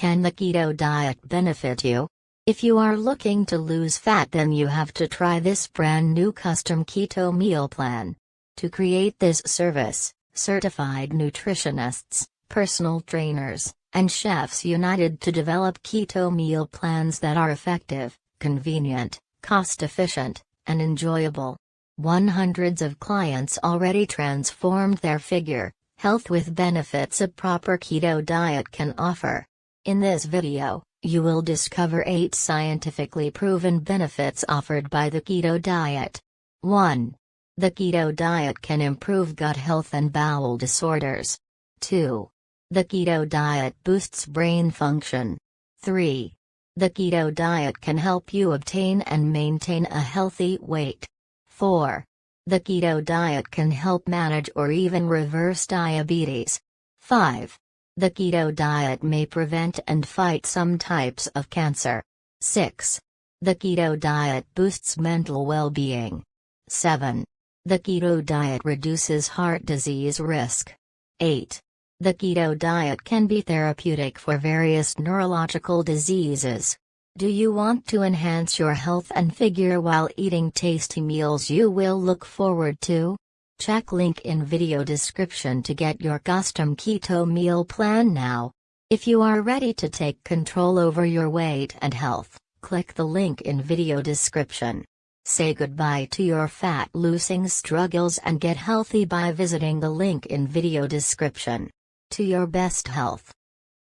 can the keto diet benefit you? If you are looking to lose fat, then you have to try this brand new custom keto meal plan. To create this service, certified nutritionists, personal trainers, and chefs united to develop keto meal plans that are effective, convenient, cost-efficient, and enjoyable. Hundreds of clients already transformed their figure, health with benefits a proper keto diet can offer. In this video, you will discover 8 scientifically proven benefits offered by the keto diet. 1. The keto diet can improve gut health and bowel disorders. 2. The keto diet boosts brain function. 3. The keto diet can help you obtain and maintain a healthy weight. 4. The keto diet can help manage or even reverse diabetes. 5. The keto diet may prevent and fight some types of cancer. 6. The keto diet boosts mental well-being. 7. The keto diet reduces heart disease risk. 8. The keto diet can be therapeutic for various neurological diseases. Do you want to enhance your health and figure while eating tasty meals you will look forward to? Check link in video description to get your custom keto meal plan now. If you are ready to take control over your weight and health, click the link in video description. Say goodbye to your fat-losing struggles and get healthy by visiting the link in video description. To your best health.